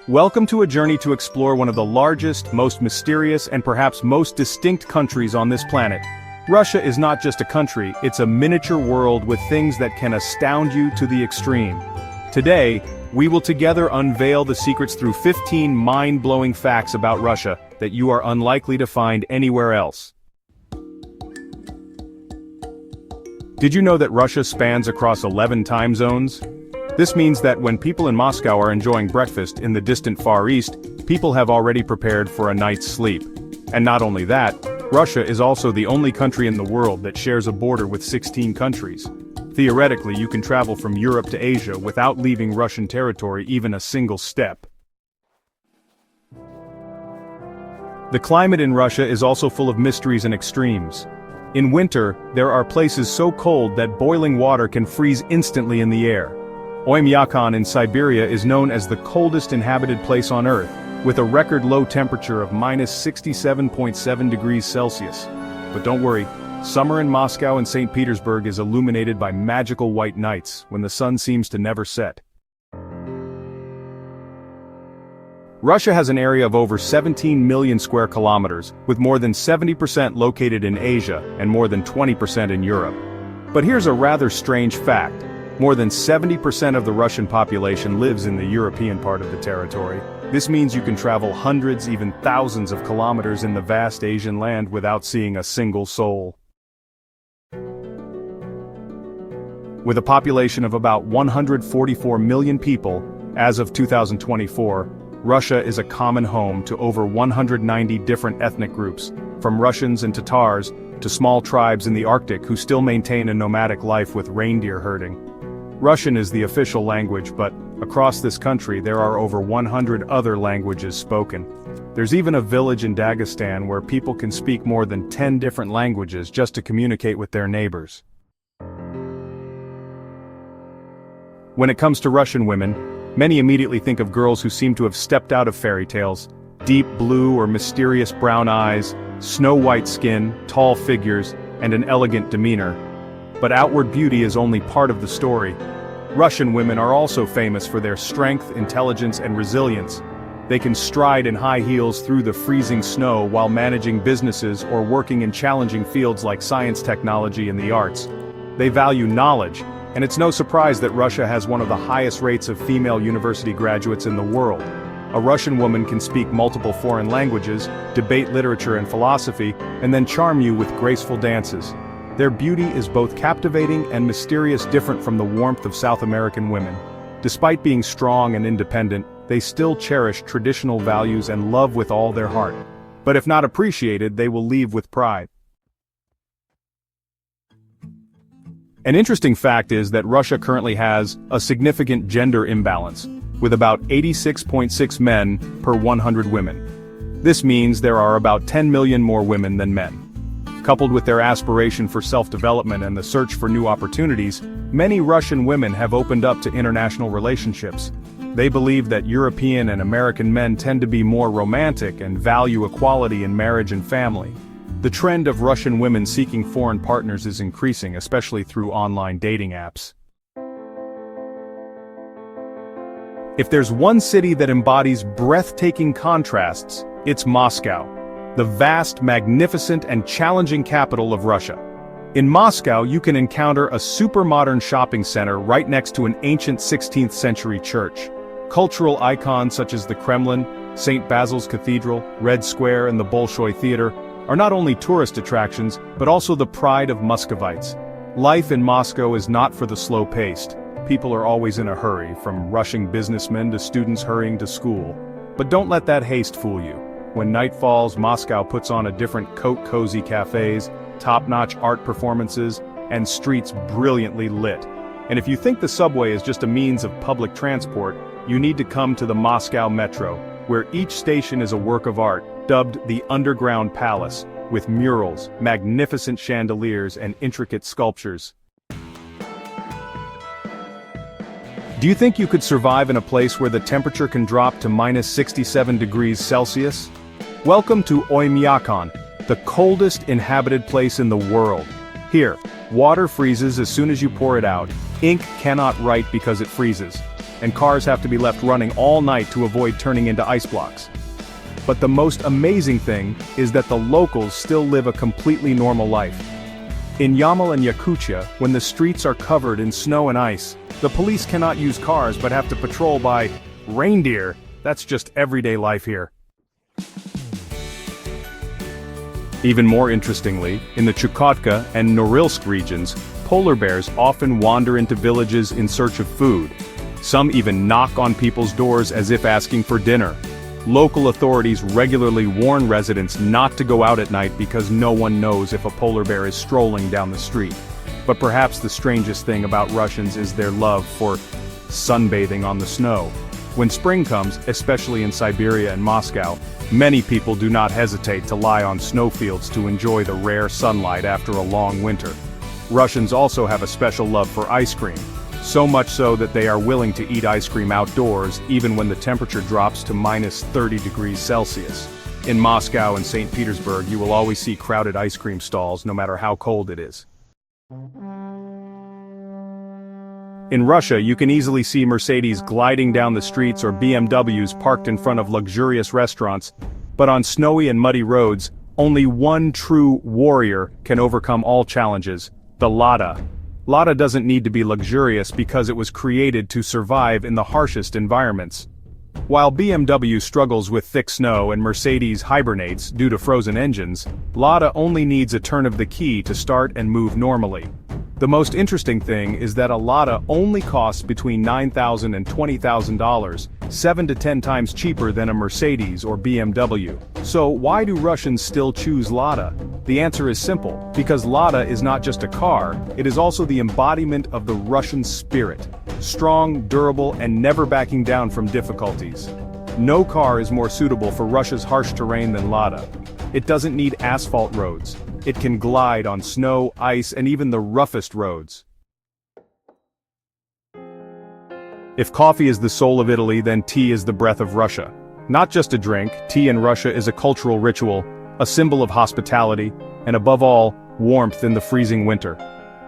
Welcome to a journey to explore one of the largest, most mysterious, and perhaps most distinct countries on this planet. Russia is not just a country, it's a miniature world with things that can astound you to the extreme. Today, we will together unveil the secrets through 15 mind-blowing facts about Russia that you are unlikely to find anywhere else. Did you know that Russia spans across 11 time zones? This means that when people in Moscow are enjoying breakfast in the distant Far East, people have already prepared for a night's sleep. And not only that, Russia is also the only country in the world that shares a border with 16 countries. Theoretically, you can travel from Europe to Asia without leaving Russian territory even a single step. The climate in Russia is also full of mysteries and extremes. In winter, there are places so cold that boiling water can freeze instantly in the air. Oymyakon in Siberia is known as the coldest inhabited place on Earth, with a record low temperature of -67.7 degrees Celsius. But don't worry, summer in Moscow and St Petersburg is illuminated by magical white nights, when the sun seems to never set. Russia has an area of over 17 million square kilometers, with more than 70% located in Asia and more than 20% in Europe. But here's a rather strange fact. More than 70% of the Russian population lives in the European part of the territory. This means you can travel hundreds, even thousands of kilometers in the vast Asian land without seeing a single soul. With a population of about 144 million people, as of 2024, Russia is a common home to over 190 different ethnic groups, from Russians and Tatars to small tribes in the Arctic who still maintain a nomadic life with reindeer herding. Russian is the official language, but across this country there are over 100 other languages spoken. There's even a village in Dagestan where people can speak more than 10 different languages just to communicate with their neighbors. When it comes to Russian women, many immediately think of girls who seem to have stepped out of fairy tales: deep blue or mysterious brown eyes, snow-white skin, tall figures, and an elegant demeanor. But outward beauty is only part of the story. Russian women are also famous for their strength, intelligence, and resilience. They can stride in high heels through the freezing snow while managing businesses or working in challenging fields like science, technology, and the arts. They value knowledge, and it's no surprise that Russia has one of the highest rates of female university graduates in the world. A Russian woman can speak multiple foreign languages, debate literature and philosophy, and then charm you with graceful dances. Their beauty is both captivating and mysterious, different from the warmth of South American women. Despite being strong and independent, they still cherish traditional values and love with all their heart. But if not appreciated, they will leave with pride. An interesting fact is that Russia currently has a significant gender imbalance, with about 86.6 men per 100 women. This means there are about 10 million more women than men. Coupled with their aspiration for self-development and the search for new opportunities, many Russian women have opened up to international relationships. They believe that European and American men tend to be more romantic and value equality in marriage and family. The trend of Russian women seeking foreign partners is increasing, especially through online dating apps. If there's one city that embodies breathtaking contrasts, it's Moscow, the vast, magnificent, and challenging capital of Russia. In Moscow, you can encounter a super-modern shopping center right next to an ancient 16th century church. Cultural icons such as the Kremlin, St. Basil's Cathedral, Red Square, and the Bolshoi Theater are not only tourist attractions, but also the pride of Muscovites. Life in Moscow is not for the slow-paced. People are always in a hurry, from rushing businessmen to students hurrying to school. But don't let that haste fool you. When night falls, Moscow puts on a different coat, cozy cafes, top-notch art performances, and streets brilliantly lit. And if you think the subway is just a means of public transport, you need to come to the Moscow Metro, where each station is a work of art, dubbed the Underground Palace, with murals, magnificent chandeliers, and intricate sculptures. Do you think you could survive in a place where the temperature can drop to -67 degrees Celsius? Welcome to Oymyakon, the coldest inhabited place in the world. Here, water freezes as soon as you pour it out, ink cannot write because it freezes. and cars have to be left running all night to avoid turning into ice blocks. But the most amazing thing is that the locals still live a completely normal life. In Yamal and Yakutia, when the streets are covered in snow and ice, the police cannot use cars but have to patrol by reindeer. That's just everyday life here. Even more interestingly, in the Chukotka and Norilsk regions, polar bears often wander into villages in search of food. Some even knock on people's doors as if asking for dinner. Local authorities regularly warn residents not to go out at night because no one knows if a polar bear is strolling down the street. But perhaps the strangest thing about Russians is their love for sunbathing on the snow. When spring comes, especially in Siberia and Moscow, many people do not hesitate to lie on snowfields to enjoy the rare sunlight after a long winter. Russians also have a special love for ice cream, so much so that they are willing to eat ice cream outdoors even when the temperature drops to -30 degrees Celsius. In Moscow and St Petersburg, you will always see crowded ice cream stalls no matter how cold it is. In Russia, you can easily see Mercedes gliding down the streets or BMWs parked in front of luxurious restaurants, but on snowy and muddy roads, only one true warrior can overcome all challenges: the Lada. Lada doesn't need to be luxurious because it was created to survive in the harshest environments. While BMW struggles with thick snow and Mercedes hibernates due to frozen engines, Lada only needs a turn of the key to start and move normally. The most interesting thing is that a Lada only costs between $9,000 and $20,000, 7 to 10 times cheaper than a Mercedes or BMW. So why do Russians still choose Lada? The answer is simple: because Lada is not just a car, it is also the embodiment of the Russian spirit. Strong, durable, and never backing down from difficulties. No car is more suitable for Russia's harsh terrain than Lada. It doesn't need asphalt roads. It can glide on snow, ice, and even the roughest roads. If coffee is the soul of Italy, then tea is the breath of Russia. Not just a drink, tea in Russia is a cultural ritual, a symbol of hospitality, and above all, warmth in the freezing winter.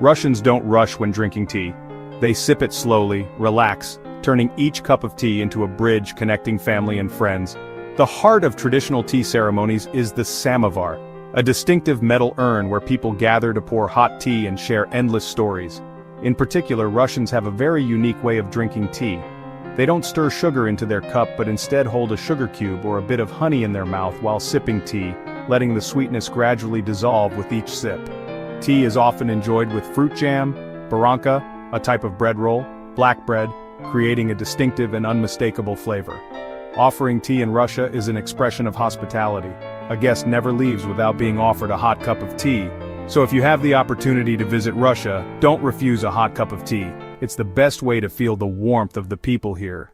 Russians don't rush when drinking tea. They sip it slowly, relax, turning each cup of tea into a bridge connecting family and friends. The heart of traditional tea ceremonies is the samovar, a distinctive metal urn where people gather to pour hot tea and share endless stories. In particular, Russians have a very unique way of drinking tea. They don't stir sugar into their cup but instead hold a sugar cube or a bit of honey in their mouth while sipping tea, letting the sweetness gradually dissolve with each sip. Tea is often enjoyed with fruit jam, baranka, a type of bread roll, black bread, creating a distinctive and unmistakable flavor. Offering tea in Russia is an expression of hospitality. A guest never leaves without being offered a hot cup of tea. So if you have the opportunity to visit Russia, don't refuse a hot cup of tea. It's the best way to feel the warmth of the people here.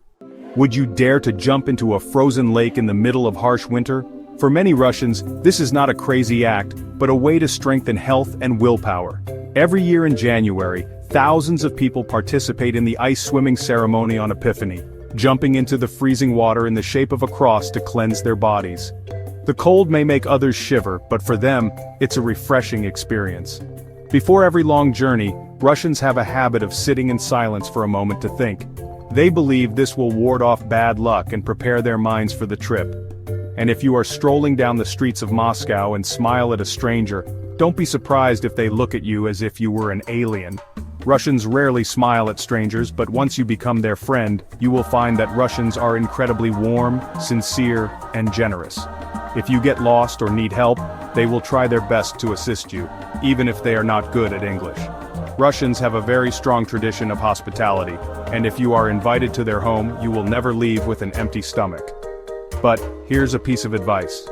Would you dare to jump into a frozen lake in the middle of harsh winter? For many Russians, this is not a crazy act, but a way to strengthen health and willpower. Every year in January, thousands of people participate in the ice swimming ceremony on Epiphany, jumping into the freezing water in the shape of a cross to cleanse their bodies. The cold may make others shiver, but for them, it's a refreshing experience. Before every long journey, Russians have a habit of sitting in silence for a moment to think. They believe this will ward off bad luck and prepare their minds for the trip. And if you are strolling down the streets of Moscow and smile at a stranger, don't be surprised if they look at you as if you were an alien. Russians rarely smile at strangers, but once you become their friend, you will find that Russians are incredibly warm, sincere, and generous. If you get lost or need help, they will try their best to assist you, even if they are not good at English. Russians have a very strong tradition of hospitality, and if you are invited to their home, you will never leave with an empty stomach. But here's a piece of advice.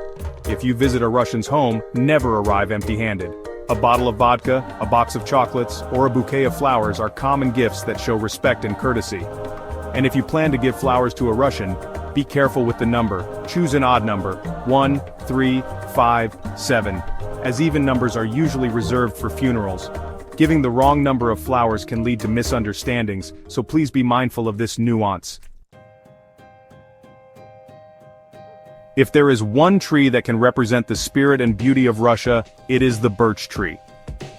If you visit a Russian's home, never arrive empty-handed. A bottle of vodka, a box of chocolates, or a bouquet of flowers are common gifts that show respect and courtesy. And if you plan to give flowers to a Russian, be careful with the number. Choose an odd number, 1, 3, 5, 7, as even numbers are usually reserved for funerals. Giving the wrong number of flowers can lead to misunderstandings, so please be mindful of this nuance. If there is one tree that can represent the spirit and beauty of Russia, it is the birch tree.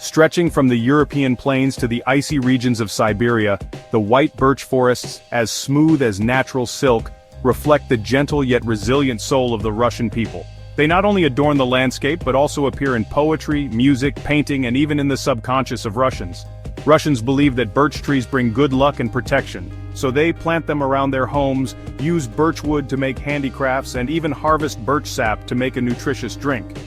Stretching from the European plains to the icy regions of Siberia, the white birch forests, as smooth as natural silk, reflect the gentle yet resilient soul of the Russian people. They not only adorn the landscape but also appear in poetry, music, painting, and even in the subconscious of Russians. Russians believe that birch trees bring good luck and protection, so they plant them around their homes, use birch wood to make handicrafts, and even harvest birch sap to make a nutritious drink.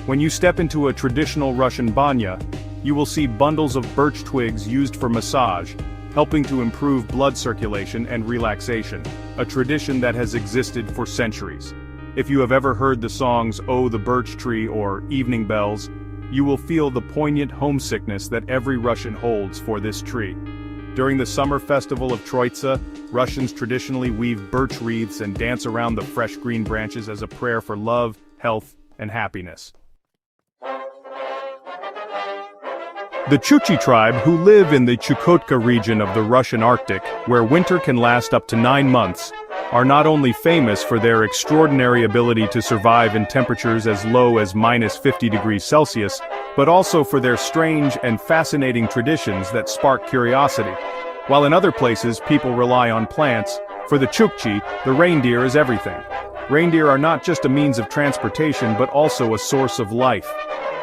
When you step into a traditional Russian banya, you will see bundles of birch twigs used for massage, helping to improve blood circulation and relaxation, a tradition that has existed for centuries. If you have ever heard the songs "Oh the Birch Tree" or "Evening Bells," you will feel the poignant homesickness that every Russian holds for this tree. During the summer festival of Troitsa, Russians traditionally weave birch wreaths and dance around the fresh green branches as a prayer for love, health, and happiness. The Chukchi tribe, who live in the Chukotka region of the Russian Arctic, where winter can last up to 9 months, are not only famous for their extraordinary ability to survive in temperatures as low as -50°C, but also for their strange and fascinating traditions that spark curiosity. While in other places people rely on plants, for the Chukchi, the reindeer is everything. Reindeer are not just a means of transportation but also a source of life.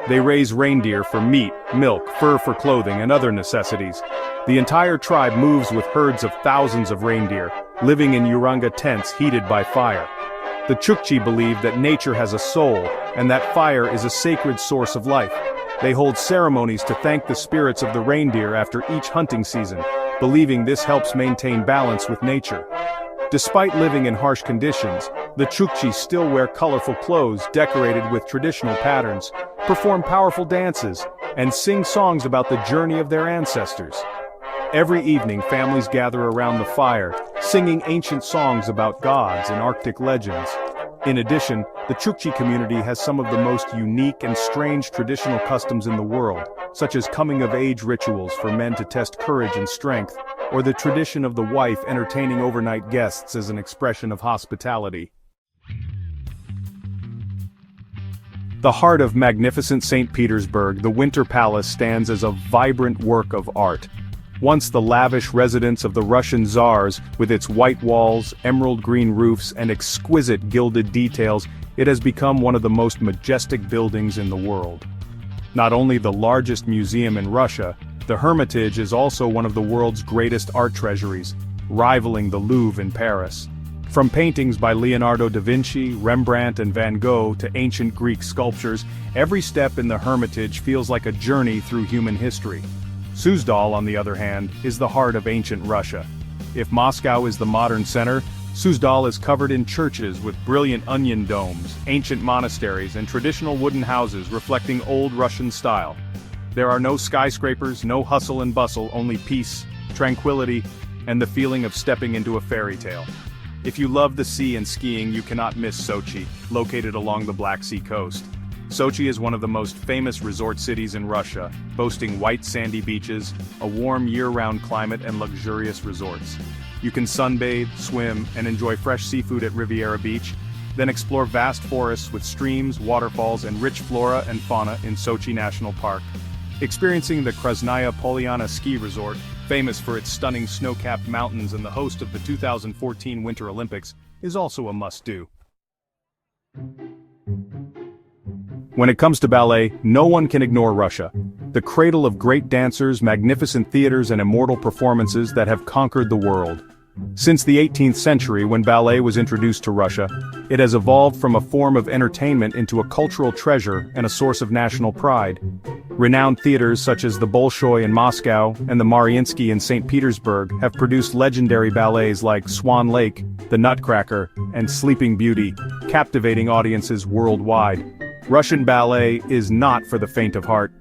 They raise reindeer for meat, milk, fur for clothing, and other necessities. The entire tribe moves with herds of thousands of reindeer, living in Uranga tents heated by fire. The Chukchi believe that nature has a soul, and that fire is a sacred source of life. They hold ceremonies to thank the spirits of the reindeer after each hunting season, believing this helps maintain balance with nature. Despite living in harsh conditions, the Chukchi still wear colorful clothes decorated with traditional patterns, perform powerful dances, and sing songs about the journey of their ancestors. Every evening, families gather around the fire, singing ancient songs about gods and Arctic legends. In addition, the Chukchi community has some of the most unique and strange traditional customs in the world, such as coming-of-age rituals for men to test courage and strength, or the tradition of the wife entertaining overnight guests as an expression of hospitality. The heart of magnificent St. Petersburg, the Winter Palace stands as a vibrant work of art. Once the lavish residence of the Russian Tsars, with its white walls, emerald green roofs, and exquisite gilded details, it has become one of the most majestic buildings in the world. Not only the largest museum in Russia, the Hermitage is also one of the world's greatest art treasuries, rivaling the Louvre in Paris. From paintings by Leonardo da Vinci, Rembrandt, and Van Gogh to ancient Greek sculptures, every step in the Hermitage feels like a journey through human history. Suzdal, on the other hand, is the heart of ancient Russia. If Moscow is the modern center, Suzdal is covered in churches with brilliant onion domes, ancient monasteries, and traditional wooden houses reflecting old Russian style. There are no skyscrapers, no hustle and bustle, only peace, tranquility, and the feeling of stepping into a fairy tale. If you love the sea and skiing, you cannot miss Sochi, located along the Black Sea coast. Sochi is one of the most famous resort cities in Russia, boasting white sandy beaches, a warm year-round climate, and luxurious resorts. You can sunbathe, swim, and enjoy fresh seafood at Riviera Beach, then explore vast forests with streams, waterfalls, and rich flora and fauna in Sochi National Park. Experiencing the Krasnaya Polyana ski resort, famous for its stunning snow-capped mountains and the host of the 2014 Winter Olympics, is also a must-do. When it comes to ballet, no one can ignore Russia. The cradle of great dancers, magnificent theaters, and immortal performances that have conquered the world. Since the 18th century, when ballet was introduced to Russia, it has evolved from a form of entertainment into a cultural treasure and a source of national pride. Renowned theaters such as the Bolshoi in Moscow and the Mariinsky in St. Petersburg have produced legendary ballets like Swan Lake, The Nutcracker, and Sleeping Beauty, captivating audiences worldwide. Russian ballet is not for the faint of heart.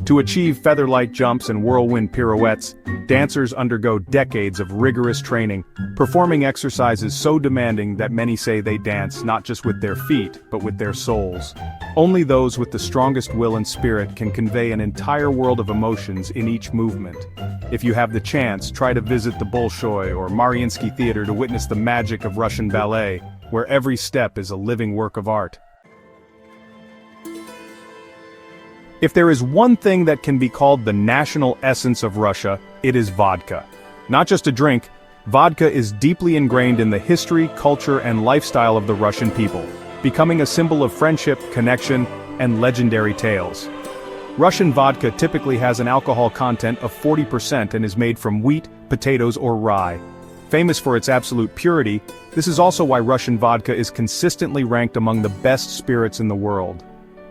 To achieve feather-light jumps and whirlwind pirouettes, dancers undergo decades of rigorous training, performing exercises so demanding that many say they dance not just with their feet, but with their souls. Only those with the strongest will and spirit can convey an entire world of emotions in each movement. If you have the chance, try to visit the Bolshoi or Mariinsky Theater to witness the magic of Russian ballet, where every step is a living work of art. If there is one thing that can be called the national essence of Russia, it is vodka. Not just a drink, vodka is deeply ingrained in the history, culture, and lifestyle of the Russian people, becoming a symbol of friendship, connection, and legendary tales. Russian vodka typically has an alcohol content of 40% and is made from wheat, potatoes, or rye. Famous for its absolute purity, this is also why Russian vodka is consistently ranked among the best spirits in the world.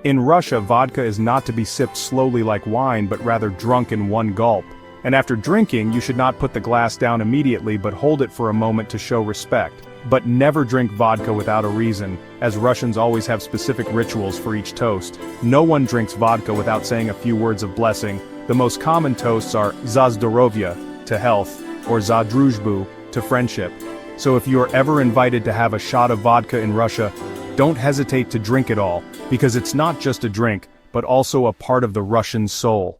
In Russia, vodka is not to be sipped slowly like wine but rather drunk in one gulp. And after drinking, you should not put the glass down immediately but hold it for a moment to show respect. But never drink vodka without a reason, as Russians always have specific rituals for each toast. No one drinks vodka without saying a few words of blessing. The most common toasts are za zdorovya, to health, or za druzhbu, to friendship. So if you are ever invited to have a shot of vodka in Russia, don't hesitate to drink it all, because it's not just a drink, but also a part of the Russian soul.